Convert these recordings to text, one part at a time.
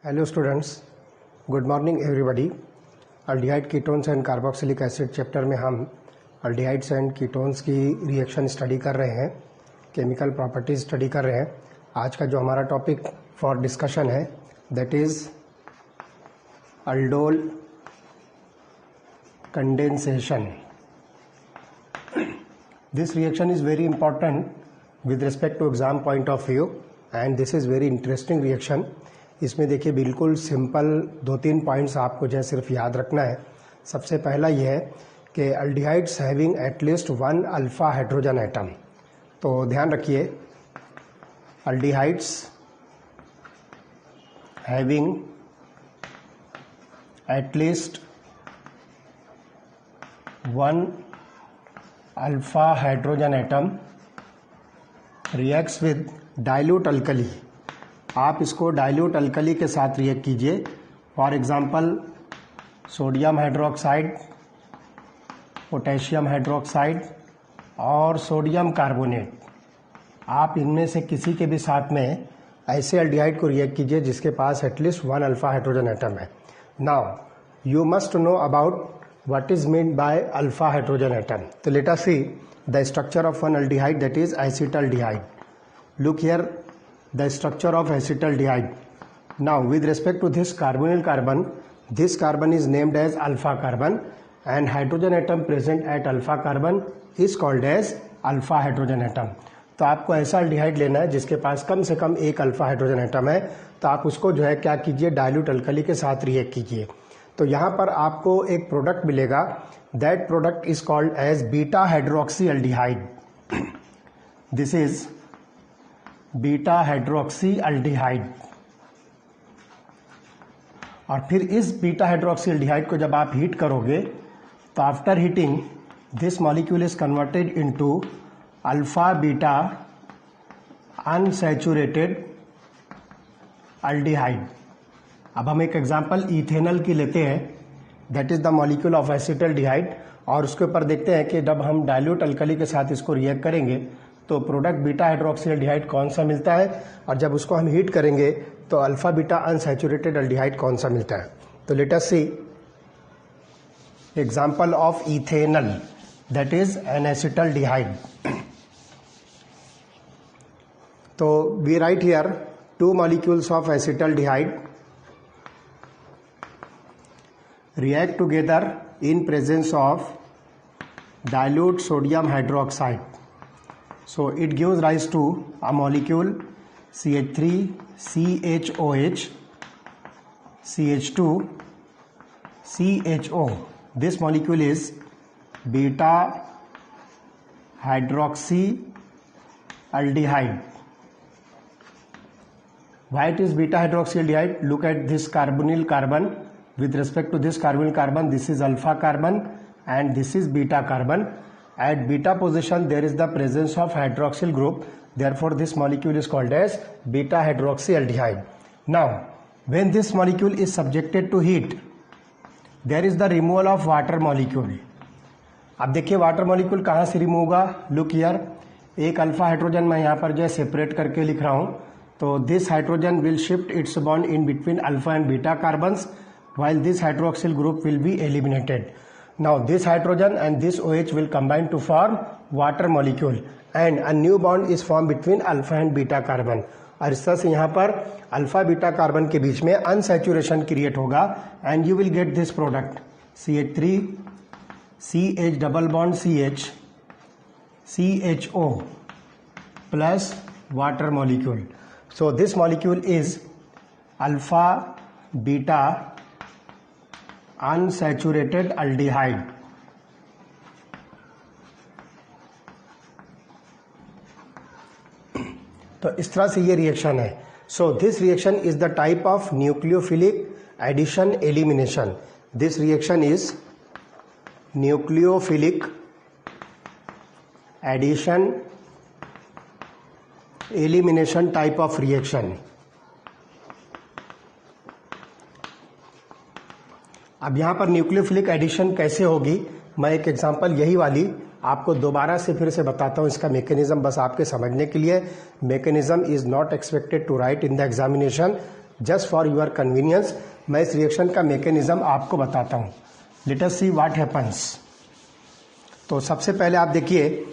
Hello students, good morning everybody. Aldehyde ketones and carboxylic acid chapter में हम aldehydes and ketones की reaction study कर रहे हैं, केमिकल प्रॉपर्टीज स्टडी कर रहे हैं। आज का जो हमारा टॉपिक फॉर डिस्कशन है that is aldol condensation. This reaction is very important with respect to exam point of view and this is very interesting reaction. इसमें देखिए बिल्कुल सिंपल 2-3 पॉइंट्स आपको जो है सिर्फ याद रखना है। सबसे पहला यह है कि aldehydes having at least 1 alpha hydrogen atom. तो ध्यान रखिए, aldehydes having at least 1 alpha hydrogen atom reacts with dilute alkali. आप इसको डाइल्यूट अल्कली के साथ रिएक्ट कीजिए। For example sodium hydroxide, potassium hydroxide और सोडियम कार्बोनेट। आप इनमें से किसी के भी साथ में ऐसे अल्डिहाइड को रिएक्ट कीजिए जिसके पास एटलीस्ट 1 अल्फा हाइड्रोजन एटम है। Now you must know about what is mean by alpha hydrogen atom. तो let us see the structure of one aldehyde that is acetaldehyde. Look here, the structure of acetaldehyde. Now with respect to this carbonyl carbon, this carbon is named as alpha carbon and hydrogen atom present at alpha carbon is called as alpha hydrogen atom. तो आपको ऐसा aldehyde लेना है जिसके पास कम से कम 1 alpha hydrogen atom है। तो आप उसको जो है क्या कीजिए, डाइल्यूट अल्कली के साथ रिएक्ट कीजिए। तो यहाँ पर आपको एक प्रोडक्ट मिलेगा, that product is called as beta hydroxy aldehyde. This is beta hydroxy aldehyde. और फिर इस बीटा हाइड्रोक्सी अल्डिहाइड को जब आप हीट करोगे तो after heating this molecule is converted into alpha beta unsaturated aldehyde. अब हम एक एग्जांपल इथेनॉल की लेते हैं, that is the molecule of acetaldehyde. और उसके ऊपर देखते हैं कि जब हम डाइल्यूट अल्कली के साथ इसको रिएक्ट करेंगे तो प्रोडक्ट बीटा हाइड्रोक्सी अल्डिहाइड कौन सा मिलता है, और जब उसको हम हीट करेंगे तो अल्फा बीटा अनसैचुरेटेड अल्डिहाइड कौन सा मिलता है। तो let us see example of ethanol that is an acetaldehyde. तो we write here 2 molecules of acetaldehyde react together in presence of dilute sodium hydroxide. So it gives rise to a molecule CH3 CHOH CH2 CHO. This molecule is beta hydroxy aldehyde. Why it is beta hydroxy aldehyde? Look at this carbonyl carbon. With respect to this carbonyl carbon, this is alpha carbon and this is beta carbon. At beta position there is the presence of hydroxyl group, therefore this molecule is called as beta hydroxy aldehyde. Now when this molecule is subjected to heat, there is the removal of water molecule. अब देखिए water molecule कहाँ से remove होगा। Look here, एक alpha hydrogen मैं यहाँ पर जो है सेपरेट करके लिख रहा हूँ। तो this hydrogen will shift its bond in between alpha and beta carbons while this hydroxyl group will be eliminated. Now this hydrogen and this OH will combine to form water molecule and a new bond is formed between alpha and beta carbon. और इस तरह से यहाँ पर alpha beta carbon के बीच में unsaturation create होगा and you will get this product CH3 CH double bond CH CHO plus water molecule. So this molecule is alpha beta unsaturated aldehyde. तो इस तरह से ये रिएक्शन है। So this reaction is the type of nucleophilic addition elimination. This reaction is nucleophilic addition elimination type of reaction. अब यहाँ पर nucleophilic addition कैसे होगी, मैं एक एग्जांपल यही वाली आपको दोबारा से फिर से बताता हूँ इसका मैकेनिज्म, बस आपके समझने के लिए। Mechanism is not expected to write in the examination, just for your convenience मैं इस रिएक्शन का मैकेनिज्म आपको बताता हूँ. Let us see what happens. तो सबसे पहले आप देखिए,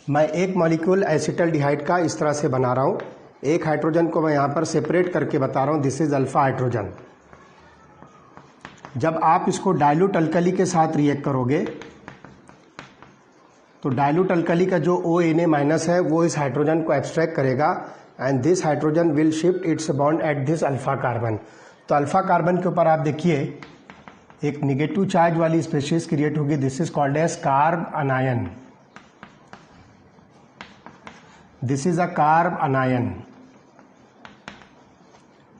मैं एक मॉलिक्यूल एसिटल्डिहाइड का इस तरह से बना रहा हूँ. एक हाइड्रोजन को मैं यहाँ पर सेपरेट करके बता रहा हूँ. This is alpha hydrogen. जब आप इसको डाइल्यूट अल्कली के साथ रिएक्ट करोगे तो डाइल्यूट अल्कली का जो ONA माइनस है वो इस हाइड्रोजन को एब्स्ट्रैक्ट करेगा and this hydrogen will shift its bond at this alpha carbon. तो अल्फा कार्बन के ऊपर आप देखिए एक निगेटिव चार्ज वाली स्पेशीज क्रिएट होगी. This is called as carbanion. This is a carbanion.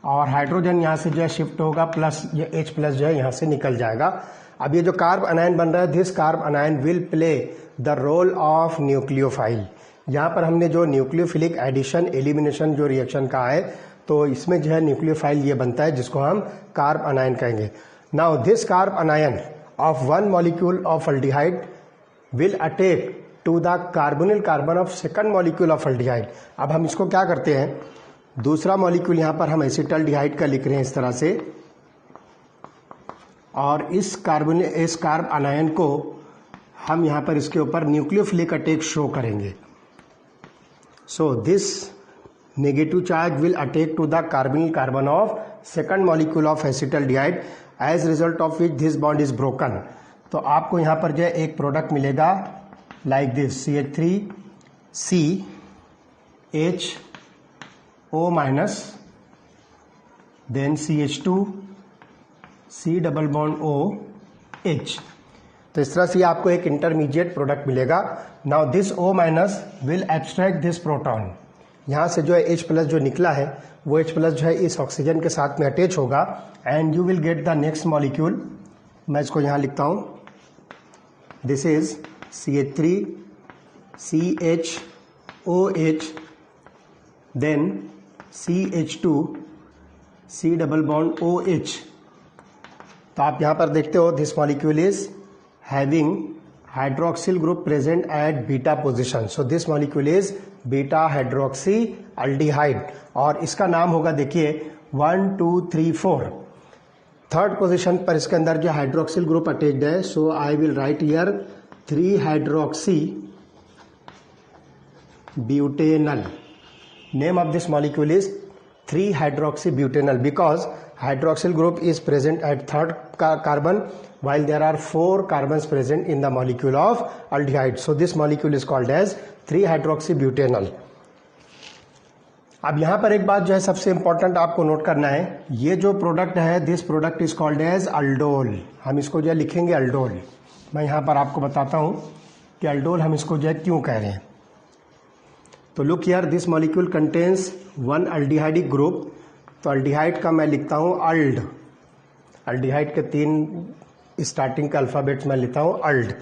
और हाइड्रोजन यहाँ से जो है शिफ्ट होगा प्लस, ये H प्लस जो है यहाँ से निकल जाएगा. अब ये जो कार्ब अनायन बन रहा है, this carbanion will play the role of nucleophile. यहाँ पर हमने जो न्यूक्लियोफिलिक एडिशन एलिमिनेशन जो रिएक्शन का है, तो इसमें जो है न्यूक्लियोफाइल ये बनता है जिसको हम कार्ब अनायन कहेंगे. Now this carbanion of one molecule of aldehyde will attack to the carbonyl carbon of second molecule of aldehyde. अब हम इसको क्या करते हैं, दूसरा मॉलिक्यूल यहाँ पर हम एसिटल्डिहाइड का लिख रहे हैं इस तरह से, और इस कार्ब अनायन को हम यहाँ पर इसके ऊपर न्यूक्लियोफिलिक अटैक शो करेंगे. So this negative charge will attack to the carbonyl carbon of second molecule of acetaldehyde as result of which this bond is broken. तो आपको यहाँ पर जो है एक प्रोडक्ट मिलेगा like this CH3CHO minus, then CH2 C double bond OH. तो इस तरह से आपको एक इंटरमीडिएट प्रोडक्ट मिलेगा. Now this O minus will abstract this proton. यहाँ से जो है H प्लस जो निकला है वो H प्लस जो है इस ऑक्सीजन के साथ में अटैच होगा and you will get the next molecule. मैं इसको यहाँ लिखता हूँ. This is CH3CHOH, then CH2 C double bond OH. तो आप यहाँ पर देखते हो this molecule is having hydroxyl group present at beta position. So this molecule is beta hydroxy aldehyde और इसका नाम होगा देखिए 1 2 3 4. थर्ड पोजिशन पर इसके अंदर जो हाइड्रोक्सिल ग्रुप अटैच्ड है. So I will write here 3 hydroxy butanal. Name of this molecule is 3-hydroxybutanol because hydroxyl group is present at third carbon while there are 4 carbons present in the molecule of aldehyde. So this molecule is called as 3-hydroxybutanol. अब यहाँ पर एक बात जो है सबसे important आपको note करना है, ये जो प्रोडक्ट है this product is called as aldol. हम इसको जो है लिखेंगे अल्डोल. मैं यहाँ पर आपको बताता हूँ कि अल्डोल हम इसको जो है क्यों कह रहे हैं. तो look here, this molecule contains one aldehydic group. तो अल्डिहाइड का मैं लिखता हूँ अल्ड. अल्डिहाइड के 3 स्टार्टिंग का अल्फाबेट्स मैं लिखता हूँ ald.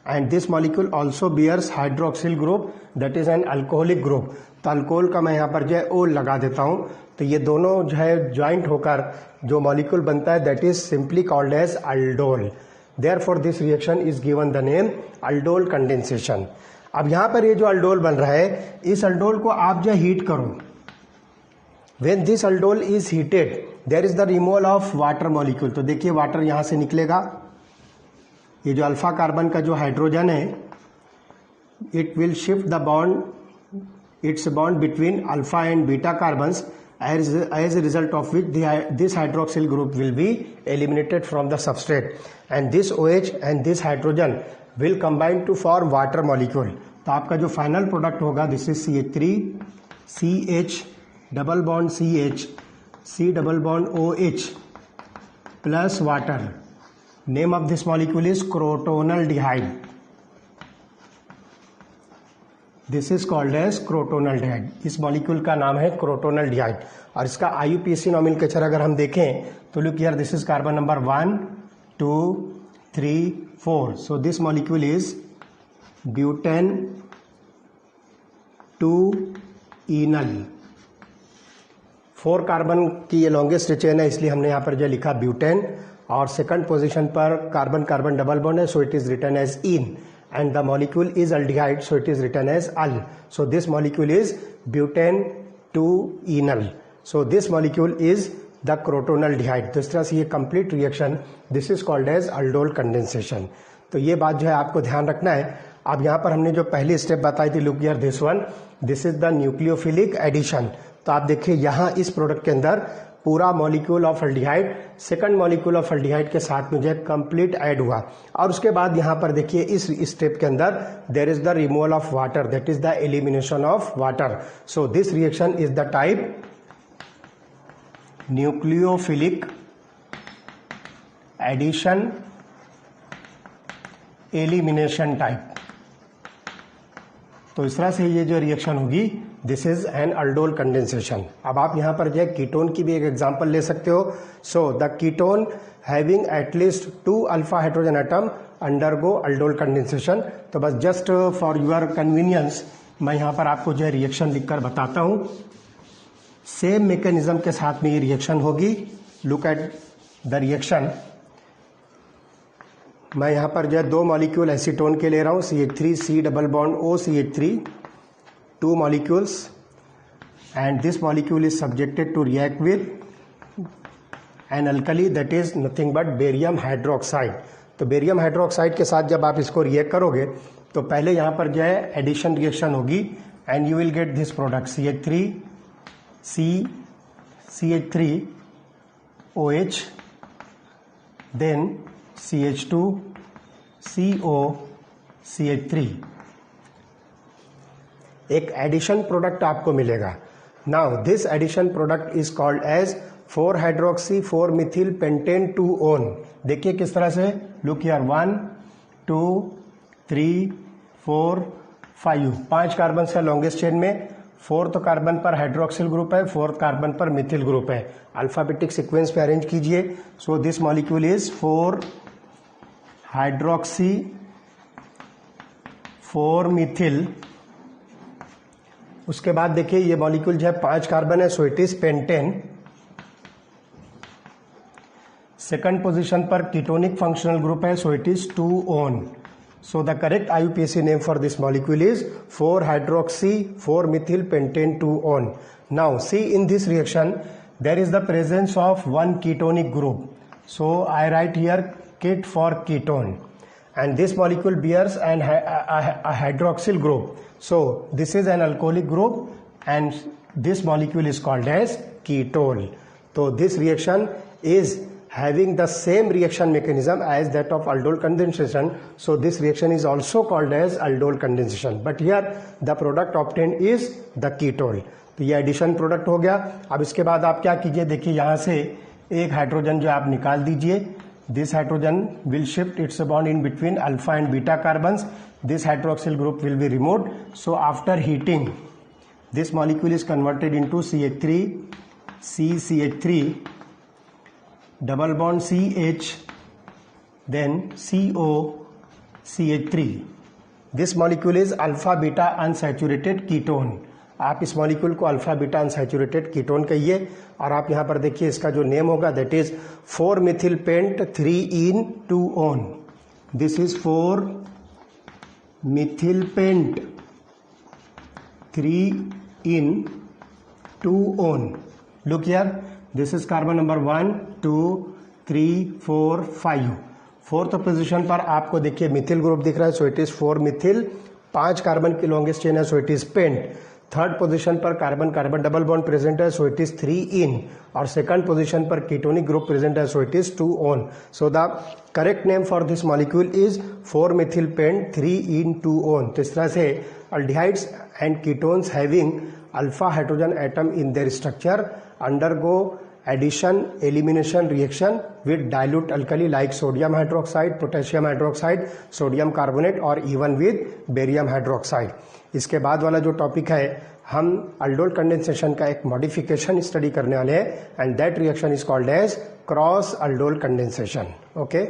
And this molecule also bears hydroxyl group that is an alcoholic group. तो अल्कोहल का मैं यहाँ पर जो है ओ लगा देता हूँ. तो ये दोनों जो है ज्वाइंट होकर जो मॉलिक्यूल बनता है that is simply called as aldol. Therefore this reaction is given the name aldol condensation. अब यहाँ पर ये जो अल्डोल बन रहा है, इस अल्डोल को आप जो हीट करो. When this aldol is heated there is the removal of water molecule. तो देखिए वाटर यहाँ से निकलेगा. ये जो अल्फा कार्बन का जो हाइड्रोजन है it will shift the bond, it's bond between alpha and beta carbons as a result of which this hydroxyl group will be eliminated from the substrate and this OH and this hydrogen will combine to form water molecule. तो आपका जो final product होगा this is CH3 CH double bond CH C double bond OH plus water. Name of this molecule is crotonaldehyde. This is called as crotonaldehyde. इस molecule का नाम है क्रोटोनल्डिहाइड और इसका IUPAC नॉमेनक्लेचर अगर हम देखें तो look here, this is carbon number 1 2 3 4. So this molecule is butane 2-enal. 4 carbon की ये लॉन्गेस्ट चेन है इसलिए हमने यहाँ पर जो लिखा ब्यूटेन. और सेकंड पोजीशन पर कार्बन कार्बन डबल बॉन्ड है, so it is written as in. And the molecule is aldehyde, so it is written as al. So this molecule is butane 2-enal. So this molecule is the crotonaldehyde. तो इस तरह से ये complete reaction, this is called as aldol condensation. तो ये बात जो है आपको ध्यान रखना है। अब यहाँ पर हमने जो पहली स्टेप बताई थी, look here this one, this is the nucleophilic addition. तो आप देखिए यहाँ इस प्रोडक्ट के अंदर पूरा molecule of aldehyde second molecule of aldehyde के साथ में जो है कंप्लीट ऐड हुआ। और उसके बाद यहाँ पर देखिए इस स्टेप के अंदर there is the removal of water, that is the elimination of water. So this reaction is the type nucleophilic addition elimination type. तो इस तरह से ये जो रिएक्शन होगी, this is an aldol condensation. अब आप यहां पर जो है कीटोन की भी एक एग्जांपल ले सकते हो। So the ketone having at least 2 alpha hydrogen atom undergo aldol condensation. तो बस जस्ट फॉर योर कन्वीनियंस मैं यहां पर आपको जो है रिएक्शन लिखकर बताता हूं। सेम मैकेनिज्म के साथ में ये रिएक्शन होगी। Look at the reaction. मैं यहाँ पर जो है 2 मॉलिक्यूल एसीटोन के ले रहा हूँ, CH3 C double bond O CH3, 2 molecules, and this molecule is subjected to react with an alkali that is nothing but barium hydroxide. तो बेरियम हाइड्रोक्साइड के साथ जब आप इसको रिएक्ट करोगे तो पहले यहाँ पर जो है एडिशन रिएक्शन होगी and you will get this product CH3 C CH3 OH, then CH2 CO CH3, एक एडिशन प्रोडक्ट आपको मिलेगा। Now this addition product is called as 4 hydroxy 4 methyl pentane 2 one. देखिए किस तरह से, लुक हियर 1 2 3 4 5, 5 कार्बन है longest chain में। 4th carbon पर हाइड्रोक्सिल ग्रुप है, 4th कार्बन पर मिथिल ग्रुप है। अल्फाबेटिक सीक्वेंस पे अरेंज कीजिए। सो this molecule is 4 hydroxy 4 Mithil. उसके बाद देखिए ये मॉलिक्यूल जो है 5 कार्बन है, so it is pentane. Second position पर कीटोनिक फंक्शनल ग्रुप है, so it is 2 own. So the correct IUPAC name for this molecule is 4 hydroxy 4 methyl pentane 2 on. Now see in this reaction there is the presence of one ketonic group. So I write here ket for ketone, and this molecule bears a hydroxyl group. So this is an alcoholic group and this molecule is called as ketone. So this reaction is having the same reaction mechanism as that of aldol condensation, so this reaction is also called as aldol condensation, but here the product obtained is the ketone. तो ये addition product हो गया। अब इसके बाद आप क्या कीजिए, देखिए यहाँ से एक हाइड्रोजन जो आप निकाल दीजिए। This hydrogen will shift its bond in between alpha and beta carbons. This hydroxyl group will be removed. So after heating this molecule is converted into CH3 CH3 double bond CH, then CO CH3. This molecule is alpha beta unsaturated ketone. आप इस molecule को alpha beta unsaturated ketone कहिए। और आप यहाँ पर देखिए इसका जो नेम होगा that is 4 methyl pent 3 in 2 on. This is 4 methyl pent 3 in 2 on. Look here. This is carbon number 1 2 3 4 5. 4th position पर आपको देखिए मिथिल ग्रुप दिख रहा है, so it is 4 methyl. 5 carbon की लॉन्गेस्ट चेन है, so it is pent. 3rd position पर carbon carbon double bond present है, सो इट इज 3 in। और 2nd पोजिशन पर कीटोनिक ग्रुप प्रेजेंट है, so it is 2 on. So the correct name for this molecule is 4 methyl pent 3 in 2 on. तो इस तरह से aldehydes and ketones having alpha hydrogen atom in their structure undergo addition elimination reaction with dilute alkali like sodium hydroxide, potassium hydroxide, sodium carbonate or even with barium hydroxide. इसके बाद वाला जो topic है, हम अल्डोल कंडेंसेशन का एक modification study करने वाले हैं and that reaction is called as cross aldol condensation. Okay.